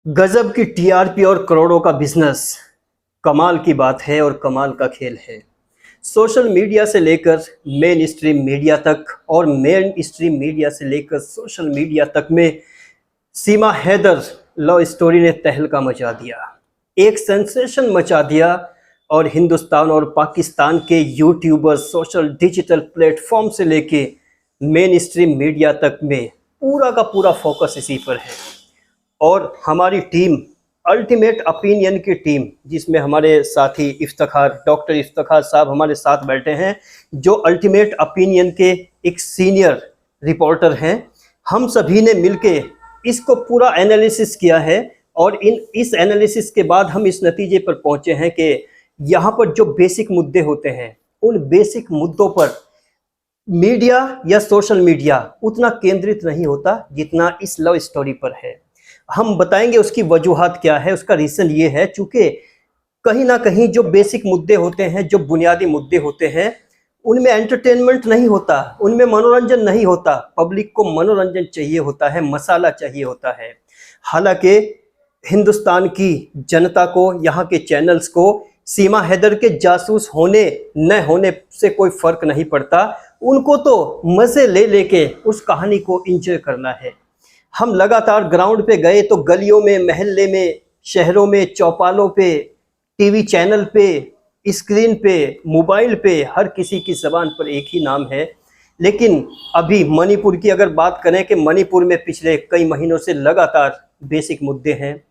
गजब की टीआरपी और करोड़ों का बिजनेस। कमाल की बात है और कमाल का खेल है। सोशल मीडिया से लेकर मेन स्ट्रीम मीडिया तक और मेन स्ट्रीम मीडिया से लेकर सोशल मीडिया तक में सीमा हैदर लव स्टोरी ने तहलका मचा दिया, एक सेंसेशन मचा दिया। और हिंदुस्तान और पाकिस्तान के यूट्यूबर सोशल डिजिटल प्लेटफॉर्म से लेके मेन स्ट्रीम मीडिया तक में पूरा का पूरा फोकस इसी पर है। और हमारी टीम, अल्टीमेट ओपिनियन की टीम, जिसमें हमारे साथी इफ्तिखार, डॉक्टर इफ्तिखार साहब हमारे साथ बैठे हैं, जो अल्टीमेट ओपिनियन के एक सीनियर रिपोर्टर हैं। हम सभी ने मिलके इसको पूरा एनालिसिस किया है और इस एनालिसिस के बाद हम इस नतीजे पर पहुंचे हैं कि यहाँ पर जो बेसिक मुद्दे होते हैं, उन बेसिक मुद्दों पर मीडिया या सोशल मीडिया उतना केंद्रित नहीं होता जितना इस लव स्टोरी पर है। हम बताएंगे उसकी वजूहात क्या है। उसका रीज़न ये है, चूंकि कहीं ना कहीं जो बेसिक मुद्दे होते हैं, जो बुनियादी मुद्दे होते हैं, उनमें एंटरटेनमेंट नहीं होता, उनमें मनोरंजन नहीं होता। पब्लिक को मनोरंजन चाहिए होता है, मसाला चाहिए होता है। हालांकि हिंदुस्तान की जनता को, यहाँ के चैनल्स को सीमा हैदर के जासूस होने न होने से कोई फर्क नहीं पड़ता। उनको तो मज़े ले लेके उस कहानी को एंजॉय करना है। हम लगातार ग्राउंड पे गए तो गलियों में, महल्ले में, शहरों में, चौपालों पे, टीवी चैनल पे, स्क्रीन पे, मोबाइल पे, हर किसी की ज़बान पर एक ही नाम है। लेकिन अभी मणिपुर की अगर बात करें कि मणिपुर में पिछले कई महीनों से लगातार बेसिक मुद्दे हैं,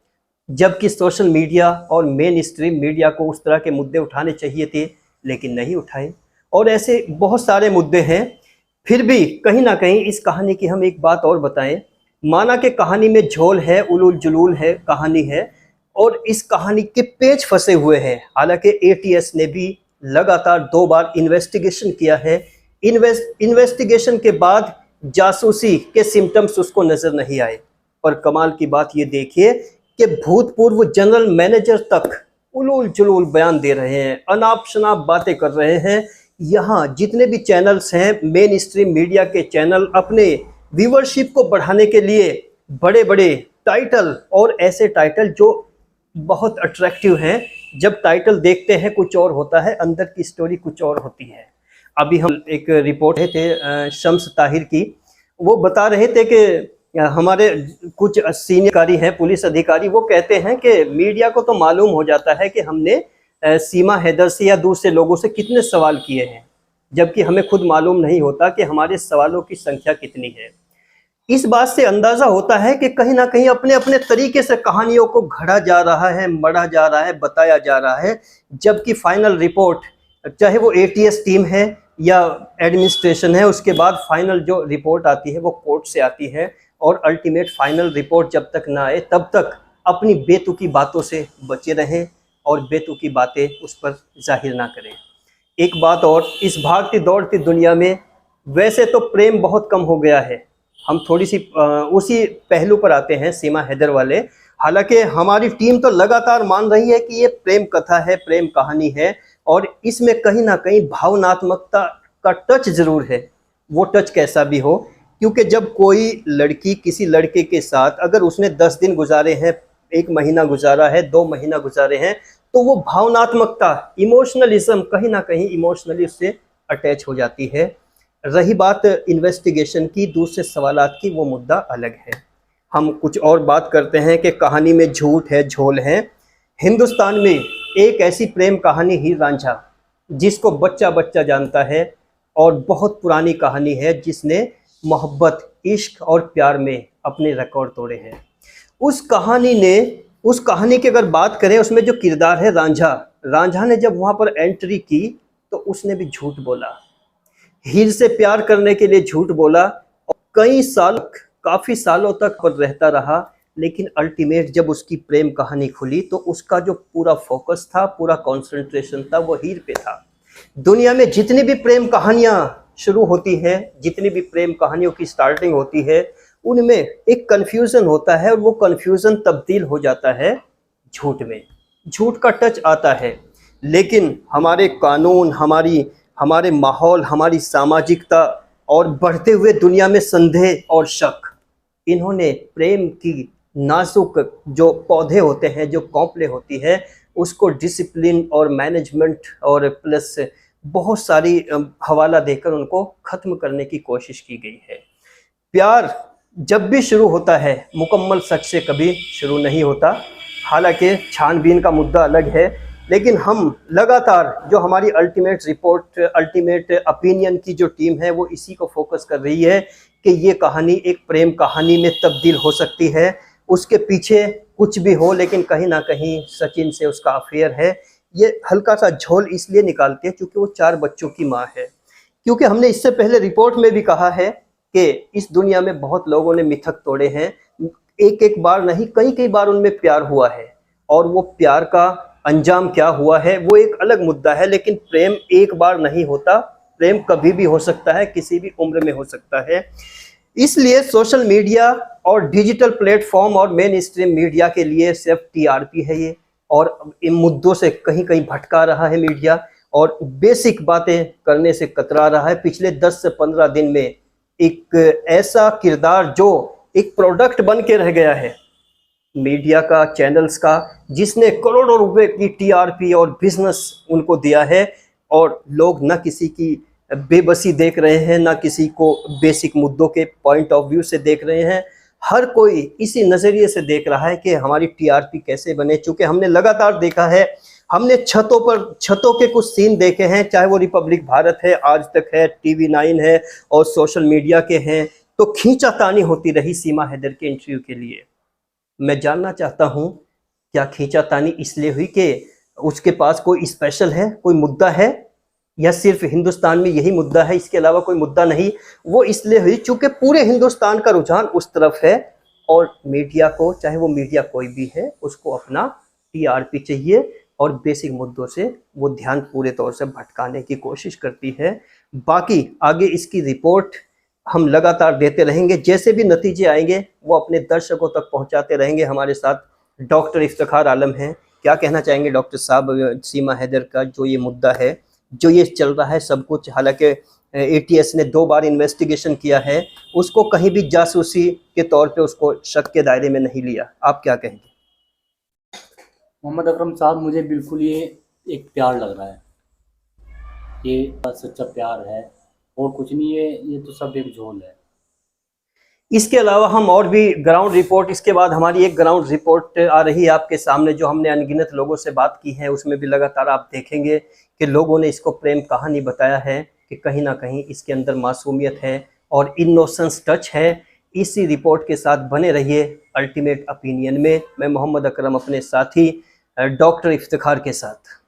जबकि सोशल मीडिया और मेन स्ट्रीम मीडिया को उस तरह के मुद्दे उठाने चाहिए थे, लेकिन नहीं उठाए। और ऐसे बहुत सारे मुद्दे हैं। फिर भी कहीं ना कहीं इस कहानी की हम एक बात और बताएं। माना कि कहानी में झोल है, उलूल जुलूल है, कहानी है और इस कहानी के पेच फंसे हुए हैं। हालांकि एटीएस ने भी लगातार 2 बार इन्वेस्टिगेशन किया है। इन्वेस्टिगेशन के बाद जासूसी के सिम्टम्स उसको नजर नहीं आए। और कमाल की बात ये देखिए कि भूतपूर्व जनरल मैनेजर तक उलूल जुलूल बयान दे रहे हैं, अनाप शनाप बातें कर रहे हैं। यहाँ जितने भी चैनल्स हैं, मेन स्ट्रीम मीडिया के चैनल, अपने व्यूअरशिप को बढ़ाने के लिए बड़े बड़े टाइटल, और ऐसे टाइटल जो बहुत अट्रैक्टिव हैं। जब टाइटल देखते हैं कुछ और होता है, अंदर की स्टोरी कुछ और होती है। अभी हम एक रिपोर्ट थे शम्स ताहिर की, वो बता रहे थे कि हमारे कुछ सीनियर अधिकारी हैं, पुलिस अधिकारी, वो कहते हैं कि मीडिया को तो मालूम हो जाता है कि हमने सीमा हैदर से या दूसरे लोगों से कितने सवाल किए हैं, जबकि हमें खुद मालूम नहीं होता कि हमारे सवालों की संख्या कितनी है। इस बात से अंदाजा होता है कि कहीं ना कहीं अपने अपने तरीके से कहानियों को घड़ा जा रहा है, मढ़ा जा रहा है, बताया जा रहा है। जबकि फाइनल रिपोर्ट, चाहे वो एटीएस टीम है या एडमिनिस्ट्रेशन है, उसके बाद फाइनल जो रिपोर्ट आती है वो कोर्ट से आती है। और अल्टीमेट फाइनल रिपोर्ट जब तक ना आए तब तक अपनी बेतुकी बातों से बचे रहें और बेतुकी बातें उस पर जाहिर ना करें। एक बात और, इस भागती दौड़ती दुनिया में वैसे तो प्रेम बहुत कम हो गया है। हम थोड़ी सी उसी पहलू पर आते हैं, सीमा हैदर वाले। हालांकि हमारी टीम तो लगातार मान रही है कि ये प्रेम कथा है, प्रेम कहानी है और इसमें कहीं ना कहीं भावनात्मकता का टच ज़रूर है। वो टच कैसा भी हो, क्योंकि जब कोई लड़की किसी लड़के के साथ अगर उसने 10 दिन गुजारे हैं, 1 महीना गुजारा है, 2 महीना गुजारे हैं, तो वो भावनात्मकता, इमोशनलिज्म, कहीं ना कहीं इमोशनली उससे अटैच हो जाती है। रही बात इन्वेस्टिगेशन की, दूसरे सवालात की, वो मुद्दा अलग है। हम कुछ और बात करते हैं कि कहानी में झूठ है, झोल है। हिंदुस्तान में एक ऐसी प्रेम कहानी हीर रांझा, जिसको बच्चा बच्चा जानता है और बहुत पुरानी कहानी है, जिसने मोहब्बत, इश्क और प्यार में अपने रिकॉर्ड तोड़े हैं। उस कहानी की अगर बात करें, उसमें जो किरदार है रांझा ने जब वहाँ पर एंट्री की तो उसने भी झूठ बोला, हीर से प्यार करने के लिए झूठ बोला और कई साल, काफ़ी सालों तक पर रहता रहा। लेकिन अल्टीमेट जब उसकी प्रेम कहानी खुली तो उसका जो पूरा फोकस था, पूरा कंसंट्रेशन था, वो हीर पे था। दुनिया में जितनी भी प्रेम कहानियाँ शुरू होती हैं, जितनी भी प्रेम कहानियों की स्टार्टिंग होती है, उनमें एक कन्फ्यूज़न होता है और वो कन्फ्यूज़न तब्दील हो जाता है झूठ में। झूठ का टच आता है। लेकिन हमारे कानून, हमारे माहौल, हमारी सामाजिकता और बढ़ते हुए दुनिया में संदेह और शक, इन्होंने प्रेम की नाजुक जो पौधे होते हैं, जो कॉम्प्ले होती है, उसको डिसिप्लिन और मैनेजमेंट और प्लस बहुत सारी हवाला देकर उनको ख़त्म करने की कोशिश की गई है। प्यार जब भी शुरू होता है मुकम्मल सच से कभी शुरू नहीं होता। हालांकि छानबीन का मुद्दा अलग है, लेकिन हम लगातार जो हमारी अल्टीमेट रिपोर्ट, अल्टीमेट ओपिनियन की जो टीम है वो इसी को फोकस कर रही है कि ये कहानी एक प्रेम कहानी में तब्दील हो सकती है। उसके पीछे कुछ भी हो, लेकिन कहीं ना कहीं सचिन से उसका अफेयर है। ये हल्का सा झोल इसलिए निकालती है क्योंकि वो 4 बच्चों की माँ है। क्योंकि हमने इससे पहले रिपोर्ट में भी कहा है कि इस दुनिया में बहुत लोगों ने मिथक तोड़े हैं, एक एक बार नहीं कई कई बार उनमें प्यार हुआ है, और वो प्यार का अंजाम क्या हुआ है वो एक अलग मुद्दा है। लेकिन प्रेम एक बार नहीं होता, प्रेम कभी भी हो सकता है, किसी भी उम्र में हो सकता है। इसलिए सोशल मीडिया और डिजिटल प्लेटफॉर्म और मेन स्ट्रीम मीडिया के लिए सिर्फ टीआरपी है ये, और इन मुद्दों से कहीं कहीं भटका रहा है मीडिया और बेसिक बातें करने से कतरा रहा है। पिछले 10 से 15 दिन में एक ऐसा किरदार जो एक प्रोडक्ट बन के रह गया है मीडिया का, चैनल्स का, जिसने करोड़ों रुपए की टीआरपी और बिजनेस उनको दिया है, और लोग न किसी की बेबसी देख रहे हैं, ना किसी को बेसिक मुद्दों के पॉइंट ऑफ व्यू से देख रहे हैं। हर कोई इसी नज़रिए से देख रहा है कि हमारी टीआरपी कैसे बने। चूँकि हमने लगातार देखा है, हमने छतों के कुछ सीन देखे हैं, चाहे वो रिपब्लिक भारत है, आज तक है, TV9 है और सोशल मीडिया के हैं, तो खींचातानी होती रही सीमा हैदर के इंटरव्यू के लिए। मैं जानना चाहता हूँ क्या खींचातानी इसलिए हुई कि उसके पास कोई स्पेशल है, कोई मुद्दा है, या सिर्फ हिंदुस्तान में यही मुद्दा है, इसके अलावा कोई मुद्दा नहीं? वो इसलिए हुई चूंकि पूरे हिंदुस्तान का रुझान उस तरफ है, और मीडिया को, चाहे वो मीडिया कोई भी है, उसको अपना टीआरपी चाहिए और बेसिक मुद्दों से वो ध्यान पूरे तौर से भटकाने की कोशिश करती है। बाकी आगे इसकी रिपोर्ट हम लगातार देते रहेंगे, जैसे भी नतीजे आएंगे वो अपने दर्शकों तक पहुंचाते रहेंगे। हमारे साथ डॉक्टर इफ्तिखार आलम हैं। क्या कहना चाहेंगे डॉक्टर साहब, सीमा हैदर का जो ये मुद्दा है, जो ये चल रहा है सब कुछ, हालांकि एटीएस ने 2 बार इन्वेस्टिगेशन किया है, उसको कहीं भी जासूसी के तौर पे उसको शक के दायरे में नहीं लिया, आप क्या कहेंगे? मोहम्मद अकरम साहब, मुझे बिल्कुल ये एक प्यार लग रहा है, ये सच्चा प्यार है और कुछ नहीं है, ये तो सब एक झोल है। इसके अलावा हम और भी ग्राउंड रिपोर्ट, इसके बाद हमारी एक ग्राउंड रिपोर्ट आ रही है आपके सामने, जो हमने अनगिनत लोगों से बात की है, उसमें भी लगातार आप देखेंगे कि लोगों ने इसको प्रेम कहानी बताया है कि कहीं ना कहीं इसके अंदर मासूमियत है और इनोसेंस टच है। इसी रिपोर्ट के साथ बने रहिए अल्टीमेट ओपिनियन में। मैं मोहम्मद अकरम अपने साथी डॉक्टर इफ्तिखार के साथ।